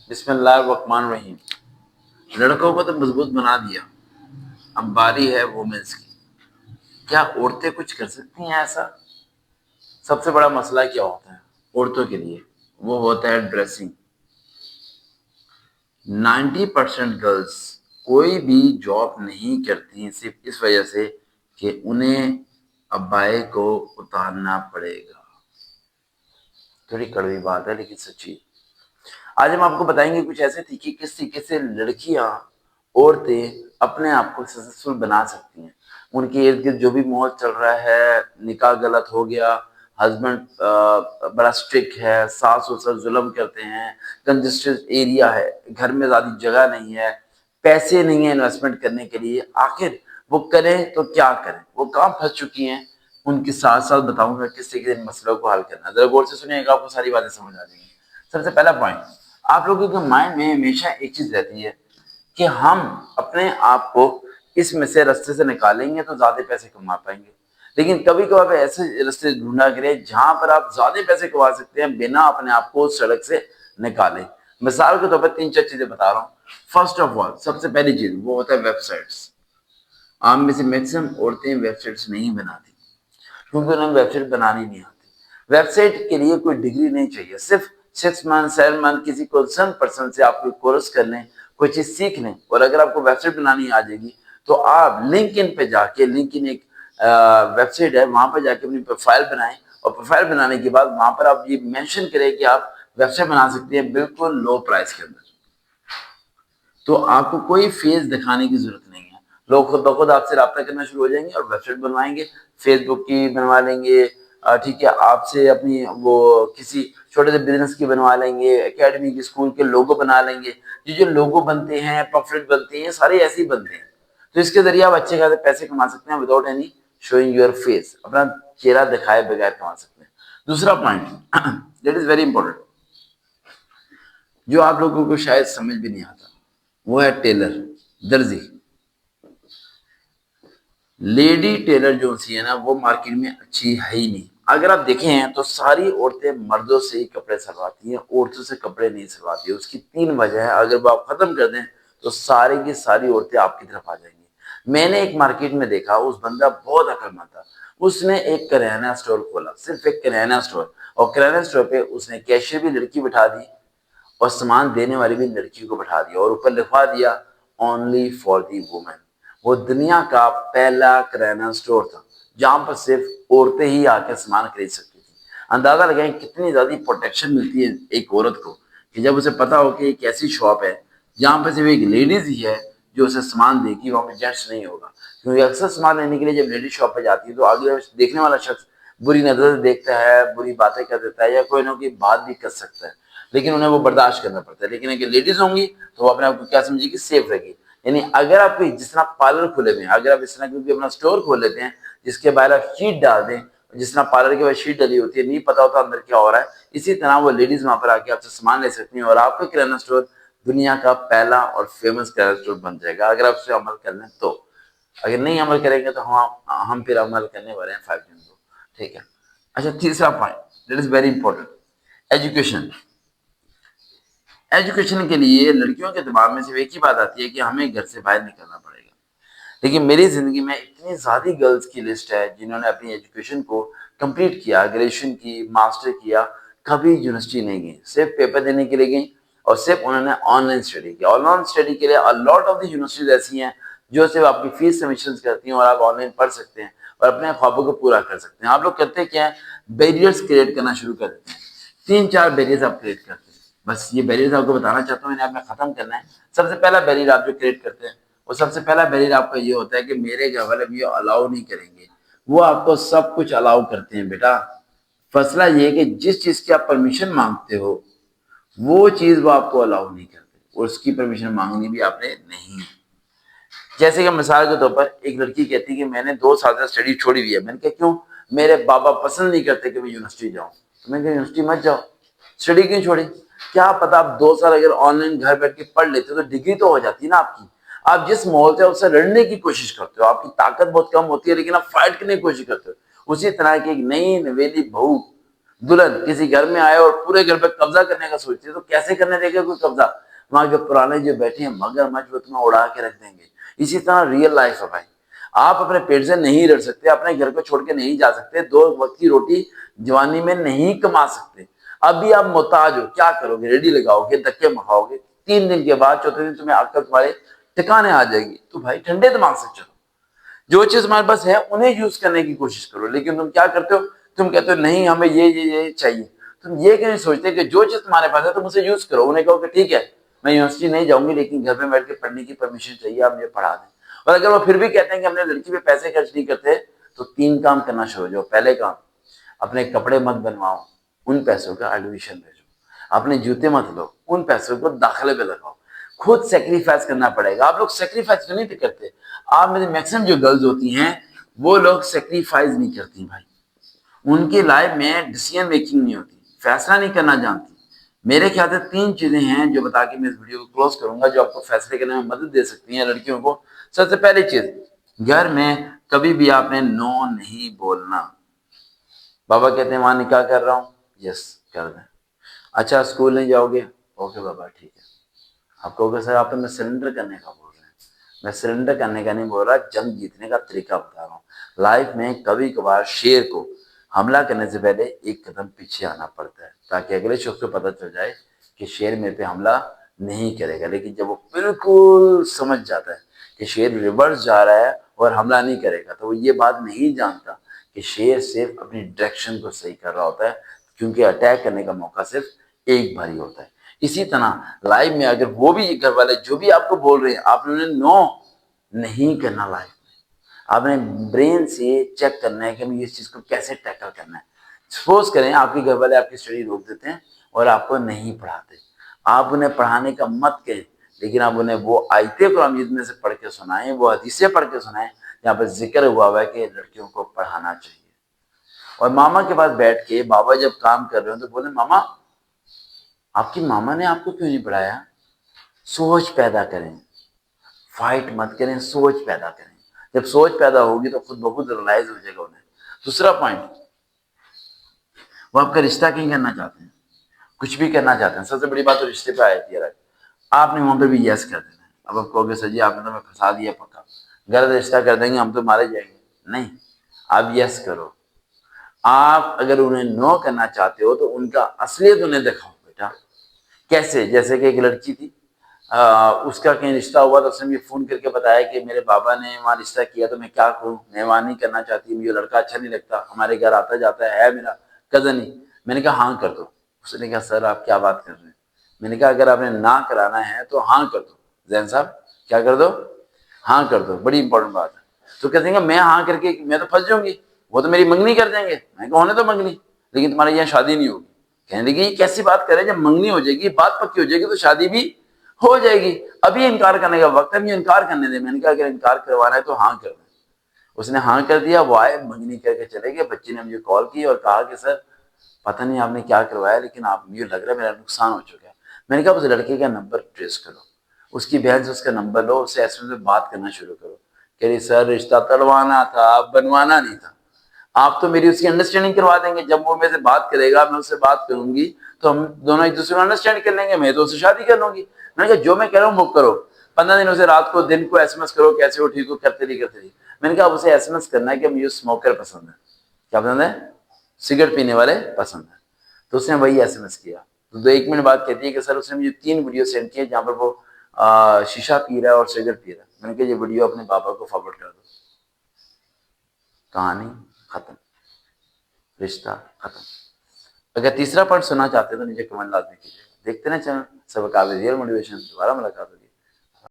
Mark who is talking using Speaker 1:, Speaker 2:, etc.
Speaker 1: بسم اللہ الرحمن الرحیم۔ لڑکوں کو تو مضبوط بنا دیا، اب باری ہے وومنس کی۔ کیا عورتیں کچھ کر سکتی ہیں ایسا؟ سب سے بڑا مسئلہ کیا ہوتا ہے عورتوں کے لیے؟ وہ ہوتا ہے ڈریسنگ۔ 90% گرلز کوئی بھی جاب نہیں کرتی صرف اس وجہ سے کہ انہیں ابائے کو اتارنا پڑے گا۔ تھوڑی کڑوی بات ہے لیکن سچی۔ آج ہم آپ کو بتائیں گے کچھ ایسے طریقے کس طریقے سے لڑکیاں عورتیں اپنے آپ کو سکسیسفل بنا سکتی ہیں۔ ان کے ارد گرد جو بھی ماحول چل رہا ہے، نکاح غلط ہو گیا، ہسبینڈ بڑا اسٹرکٹ ہے، ساس سسر ظلم کرتے ہیں، کنجسٹڈ ایریا ہے، گھر میں زیادہ جگہ نہیں ہے، پیسے نہیں ہیں انویسٹمنٹ کرنے کے لیے، آخر وہ کریں تو کیا کریں؟ وہ کہاں پھنس چکی ہیں؟ ان کے ساتھ ساتھ بتاؤں گا کس طریقے سے ان مسئلوں کو حل کرنا ہے۔ ذرا غور سے سنیے گا، آپ کو ساری باتیں سمجھ آ جائیں گی۔ سب سے پہلا پوائنٹ، آپ لوگوں کے مائنڈ میں ہمیشہ ایک چیز رہتی ہے کہ ہم اپنے آپ کو اس میں سے رستے سے نکالیں گے تو زیادہ پیسے کما پائیں گے، لیکن کبھی کبھار ایسے رستے ڈھونڈا کریں جہاں پر آپ زیادہ پیسے کما سکتے ہیں بنا اپنے آپ کو سڑک سے نکالے۔ مثال کے طور پر 3-4 چیزیں بتا رہا ہوں۔ فرسٹ آف آل، سب سے پہلی چیز وہ ہوتا ہے ویب سائٹس۔ عام میں سے میکسیمم عورتیں ویب سائٹس نہیں بناتی کیونکہ انہیں ویب سائٹ بنانی نہیں آتی۔ ویب سائٹ کے لیے کوئی ڈگری نہیں چاہیے، صرف 6 منتھ 7 منتھ کسی کنسرن پرسن سے آپ کوئی کورس کر لیں، کوئی چیز سیکھ لیں، اور اگر آپ کو ویب سائٹ بنانی آ جائے گی تو آپ لنک ان پہ جا کے، لنک ان ایک ویب سائٹ ہے، وہاں پہ جا کے اپنی پروفائل بنائیں، اور پروفائل بنانے کے بعد وہاں پر آپ یہ مینشن کریں کہ آپ ویب سائٹ بنا سکتے ہیں بالکل لو پرائس کے اندر۔ تو آپ کو کوئی فیس دکھانے کی ضرورت نہیں ہے، لوگ خود بخود آپ سے رابطہ کرنا شروع ہو جائیں گے اور ویب سائٹ بنوائیں گے، فیس بک کی بنوا لیں گے، ٹھیک ہے، آپ سے اپنی وہ کسی چھوٹے سے بزنس کی بنوا لیں گے، اکیڈمی کی، اسکول کے لوگو بنا لیں گے۔ یہ جو لوگو بنتے ہیں، پمفلٹ بنتے ہیں، سارے ایسے ہی بنتے ہیں۔ تو اس کے ذریعے آپ اچھے خاصے پیسے کما سکتے ہیں without any showing your face, اپنا چہرہ دکھائے بغیر کما سکتے ہیں۔ دوسرا point that is very important, جو آپ لوگوں کو شاید سمجھ بھی نہیں آتا، وہ ہے ٹیلر، درزی۔ لیڈی ٹیلر جو سی ہے نا، وہ مارکیٹ میں اچھی ہے ہی نہیں۔ اگر آپ دیکھیں تو ساری عورتیں مردوں سے ہی کپڑے سلواتی ہیں، عورتوں سے کپڑے نہیں سلواتی۔ اس کی 3 وجہ ہے، اگر وہ آپ ختم کر دیں تو ساری کی ساری عورتیں آپ کی طرف آ جائیں گی۔ میں نے ایک مارکیٹ میں دیکھا، اس بندہ بہت عقل مند تھا، اس نے ایک کریانہ اسٹور کھولا، صرف ایک کریانہ اسٹور، اور کریانہ اسٹور پہ اس نے کیشیئر بھی لڑکی بٹھا دی اور سامان دینے والی بھی لڑکی کو بٹھا دیا، اور اوپر لکھوا دیا اونلی فار دی وومن۔ وہ دنیا کا پہلا کریانہ اسٹور تھا جہاں پر صرف عورتیں ہی آ کے سامان خرید سکتی تھیں۔ اندازہ لگائیں کتنی زیادہ پروٹیکشن ملتی ہے ایک عورت کو، کہ جب اسے پتا ہو کہ ایک ایسی شاپ ہے جہاں پر صرف ایک لیڈیز ہی ہے جو اسے سامان دے گی، وہاں پہ جینٹس نہیں ہوگا۔ کیونکہ اکثر سامان لینے کے لیے جب لیڈیز شاپ پہ جاتی ہے تو آگے دیکھنے والا شخص بری نظر سے دیکھتا ہے، بری باتیں کر دیتا ہے، یا کوئی نہ کوئی بات بھی کر سکتا ہے، لیکن انہیں وہ برداشت کرنا پڑتا ہے۔ لیکن اگر لیڈیز ہوں گی تو وہ اپنے آپ کو کیا سمجھے گی؟ سیف رہے گی۔ یعنی اگر آپ کو جس طرح پارلر کھولے ہوئے ہیں، اگر آپ اس طرح کیونکہ اپنا اسٹور کھول لیتے ہیں جس کے باہر آپ شیٹ ڈال دیں، جس طرح پارلر کے بعد شیٹ ڈلی ہوتی ہے، نہیں پتا ہوتا اندر کیا ہو رہا ہے، اسی طرح وہ لیڈیز وہاں پر آ کے آپ سے سامان لے سکتی ہیں، اور آپ کا کریانہ اسٹور دنیا کا پہلا اور فیمس کریانہ اسٹور بن جائے گا، اگر آپ اس پہ عمل کر لیں تو۔ اگر نہیں عمل کریں گے تو ہم پھر عمل کرنے والے ہیں 5 جن کو، ٹھیک ہے۔ اچھا، تیسرا point that is very important, education. Education کے لیے لڑکیوں کے دماغ میں صرف ایک ہی بات آتی ہے کہ ہمیں گھر سے باہر نکلنا پڑے گا، لیکن میری زندگی میں اتنی زیادہ گرلز کی لسٹ ہے جنہوں نے اپنی ایجوکیشن کو کمپلیٹ کیا، گریجویشن کی، ماسٹر کیا، کبھی یونیورسٹی نہیں گئی، صرف پیپر دینے کے لیے گئیں، اور صرف انہوں نے آن لائن اسٹڈی کیا۔ آن لائن اسٹڈی کے لیے لاٹ آف دی یونیورسٹیز ایسی ہیں جو صرف آپ کی فیس سبمیشن کرتی ہیں اور آپ آن لائن پڑھ سکتے ہیں اور اپنے خوابوں کو پورا کر سکتے ہیں۔ آپ لوگ کرتے کیا ہے؟ بیریئرس کریٹ کرنا شروع کر دیتے ہیں، 3-4 بیریئرز آپ کریٹ کرتے ہیں۔ بس یہ بیریئرز آپ کو بتانا چاہتا ہوں، انہیں آپ نے ختم کرنا ہے۔ سب سے پہلا بیریئر آپ جو کریٹ کرتے ہیں، وہ سب سے پہلا بیریئر آپ کا یہ ہوتا ہے کہ میرے گھر والے بھی الاؤ نہیں کریں گے۔ وہ آپ کو سب کچھ الاؤ کرتے ہیں بیٹا، فیصلہ یہ ہے کہ جس چیز کی آپ پرمیشن مانگتے ہو وہ چیز وہ آپ کو الاؤ نہیں کرتے، اور اس کی پرمیشن مانگنی بھی آپ نے نہیں۔ جیسے کہ مثال کے طور پر ایک لڑکی کہتی ہے کہ میں نے 2 سال سے اسٹڈی چھوڑی ہوئی ہے۔ میں نے کہا کیوں؟ میرے بابا پسند نہیں کرتے کہ میں یونیورسٹی جاؤں۔ تو میں نے کہا یونیورسٹی مت جاؤ، اسٹڈی کیوں چھوڑی؟ کیا پتا آپ 2 سال اگر آن لائن گھر بیٹھ کے پڑھ لیتے تو ڈگری تو ہو جاتی نا آپ کی۔ آپ جس ماحول سے اس سے لڑنے کی کوشش کرتے ہو، آپ کی طاقت بہت کم ہوتی ہے لیکن آپ فائٹ کرنے کی کوشش کرتے ہو۔ اسی طرح کی ایک نئی نویلی بہو دلہن کسی گھر میں آئے اور پورے گھر پہ قبضہ کرنے کا سوچتی ہے تو کیسے کرنے دے گا کوئی قبضہ؟ وہاں کے پرانے جو بیٹھے ہیں مگر مچھ وہ تمہیں اڑا کے رکھ دیں گے۔ اسی طرح ریئل لائف ہے بھائی، آپ اپنے پیٹ سے نہیں رہ سکتے، اپنے گھر کو چھوڑ کے نہیں جا سکتے، 2 وقت کی روٹی جوانی میں نہیں کما سکتے، اب بھی آپ محتاج ہو، کیا کرو گے؟ ریڈی لگاؤ گے، دھکے مکھاؤ گے، 3 دن کے بعد 4تھے دن تمہیں عقل تمہارے ٹھکانے آ جائے گی۔ تو بھائی ٹھنڈے دماغ سے چلو، جو چیز ہمارے پاس ہے انہیں یوز کرنے کی کوشش کرو۔ لیکن تم کیا کرتے ہو؟ تم کہتے ہو نہیں ہمیں یہ چاہیے، تم یہ کیوں نہیں سوچتے کہ جو چیز تمہارے پاس ہے تم اسے یوز کرو؟ انہیں کہو کہ ٹھیک ہے میں یونیورسٹی نہیں جاؤں گی لیکن گھر میں بیٹھ کے پڑھنے کی پرمیشن چاہیے، آپ مجھے پڑھا دیں۔ اور اگر وہ پھر بھی کہتے ہیں کہ ہم نے لڑکی پہ پیسے خرچ نہیں کرتے، تو 3 کام کرنا شروع ہو جاؤ۔ پہلے کام، اپنے کپڑے مت بنواؤ، ان پیسوں کا ایڈمیشن بھیجو۔ اپنے جوتے مت لو، ان پیسوں کو داخلے پہ لگاؤ۔ خود سیکریفائس کرنا پڑے گا۔ آپ لوگ سیکریفائس کیوں نہیں کرتے؟ آپ میں سے میکسیمم جو گرلز ہوتی ہیں وہ لوگ سیکریفائز نہیں کرتی بھائی، ان کی لائف میں ڈیسیژن میکنگ نہیں ہوتی، فیصلہ نہیں کرنا جانتی۔ میرے خیال سے 3 چیزیں ہیں جو بتا کے میں اس ویڈیو کو کلوز کروں گا، جو آپ کو فیصلے کرنے میں مدد دے سکتی ہیں لڑکیوں کو۔ سب سے پہلی چیز، گھر میں کبھی بھی آپ نے نو نہیں بولنا۔ بابا کہتے ہیں وہاں نکاح کر رہا ہوں، یس کر دیں۔ اچھا اسکول نہیں جاؤ گے، اوکے بابا ٹھیک ہے۔ آپ کہو گے سر آپ میں سرنڈر کرنے کا بول رہے ہیں، میں سرنڈر کرنے کا نہیں بول رہا، جنگ جیتنے کا طریقہ بتا رہا ہوں۔ لائف میں کبھی کبھار شیر کو حملہ کرنے سے پہلے 1 قدم پیچھے آنا پڑتا ہے، تاکہ اگلے شخص کو پتہ چل جائے کہ شیر میرے پہ حملہ نہیں کرے گا۔ لیکن جب وہ بالکل سمجھ جاتا ہے کہ شیر ریورس جا رہا ہے اور حملہ نہیں کرے گا، تو وہ یہ بات نہیں جانتا کہ شیر صرف اپنی ڈائریکشن کو صحیح کر رہا ہوتا ہے، کیونکہ اٹیک کرنے کا موقع صرف ایک بار ہی ہوتا ہے۔ اسی طرح لائف میں اگر وہ بھی گھر والے جو بھی آپ کو بول رہے ہیں، آپ نے انہیں نو نہیں کرنا۔ لائف میں آپ نے برین سے چیک کرنا ہے کہ ہمیں اس چیز کو کیسے ٹیکل کرنا ہے۔ سپوز کریں آپ کے گھر والے آپ کی اسٹڈی روک دیتے ہیں اور آپ کو نہیں پڑھاتے، آپ انہیں پڑھانے کا مت کہیں، لیکن آپ انہیں وہ آیتیں قرآن مجید میں سے پڑھ کے سنائیں، وہ حدیثیں پڑھ کے سنائیں جہاں پر ذکر ہوا ہے کہ لڑکیوں کو پڑھانا چاہیے۔ اور ماما کے پاس بیٹھ کے بابا جب کام کر رہے ہوں تو بولیں ماما آپ کی ماما نے آپ کو کیوں نہیں پڑھایا؟ سوچ پیدا کریں، فائٹ مت کریں، سوچ پیدا کریں۔ جب سوچ پیدا ہوگی تو خود بخود ریلائز ہو جائے گا انہیں۔ دوسرا پوائنٹ، وہ آپ کا رشتہ کہیں کرنا چاہتے ہیں، کچھ بھی کرنا چاہتے ہیں، سب سے بڑی بات تو رشتے پہ آتی ہے، آپ نے وہاں پہ بھی یس کر دینا ہے۔ اب آپ کہو گے سر جی آپ نے تو ہمیں پھنسا دیا، پکا غلط رشتہ کر دیں گے ہم تو مارے جائیں گے۔ نہیں، آپ یس کرو۔ آپ اگر انہیں نو کرنا چاہتے ہو تو ان کا اصلیت انہیں دکھاؤ بیٹا۔ کیسے؟ جیسے کہ ایک لڑکی تھی، اس کا کہیں رشتہ ہوا تو اس نے مجھے فون کر کے بتایا کہ میرے بابا نے وہاں رشتہ کیا تو میں کیا کروں، میں وہاں نہیں کرنا چاہتی، مجھے لڑکا اچھا نہیں لگتا، ہمارے گھر آتا جاتا ہے میرا کزن ہی۔ میں نے کہا ہاں کر دو۔ اس نے کہا سر آپ کیا بات کر رہے ہیں؟ میں نے کہا اگر آپ نے نہ کرانا ہے تو ہاں کر دو۔ زین صاحب کیا کر دو؟ ہاں کر دو، بڑی امپورٹنٹ بات ہے۔ تو کہتے ہیں کہ میں ہاں کر کے میں تو پھنس جاؤں گی، وہ تو میری منگنی کر دیں گے۔ میں کہا ہونے تو منگنی، لیکن تمہارے یہاں شادی نہیں ہوگی۔ کہنے لگی یہ کیسی بات کرے، جب منگنی ہو جائے گی، بات پکی ہو جائے گی تو شادی بھی ہو جائے گی، ابھی انکار کرنے کا وقت ہے، مجھے انکار کرنے دیں۔ میں نے کہا اگر انکار کروانا ہے تو ہاں کر دیں۔ اس نے ہاں کر دیا، وہ آئے منگنی کر کے چلے گئے۔ بچی نے مجھے کال کی اور کہا کہ سر پتہ نہیں آپ نے کیا کروایا لیکن آپ مجھے لگ رہا ہے میرا نقصان ہو چکا ہے۔ میں نے کہا اس لڑکے کا نمبر ٹریس کرو، اس کی بہن سے اس کا نمبر لو، اس سے ایس ایم ایس میں بات کرنا شروع کرو۔ کہہ رہی سر رشتہ تڑوانا تھا، بنوانا نہیں تھا۔ آپ تو میری اس کی انڈرسٹینڈنگ کروا دیں گے، جب وہ میرے سے بات کرے گا میں اس سے بات کروں گی تو ہم دونوں ایک دوسرے کو انڈرسٹینڈ کر لیں گے، میں تو اس سے شادی کر لوں گی۔ میں نے کہا جو میں کہہ رہا ہوں وہ کرو، 15 دنوں سے رات کو دن کو ایس ایم ایس کرو، کیسے ہو ٹھیک ہو، کرتے رہی۔ میں نے کہا اب اسے ایس ایم ایس کرنا ہے کہ مجھے اسموکر پسند ہے۔ کیا پسند ہے؟ سگریٹ پینے والے پسند ہے۔ تو اس نے وہی ایس ایم ایس کیا۔ تو 1 منٹ بعد کہتی ہے کہ سر اس نے مجھے 3 ویڈیو سینڈ کیے جہاں پر وہ شیشہ پی رہا ہے اور سگریٹ پی رہا ہے۔ میں نے کہا یہ ویڈیو اپنے پاپا کو فارورڈ کر دو۔ کہانی ختم، رشتہ ختم۔ اگر تیسرا پارٹ سننا چاہتے ہیں تو نیچے کمنٹ لازمی کیجیے۔ دیکھتے رہیں چینل سبق آف ریئل موٹیویشن۔ دوبارہ ملاقات ہوگی۔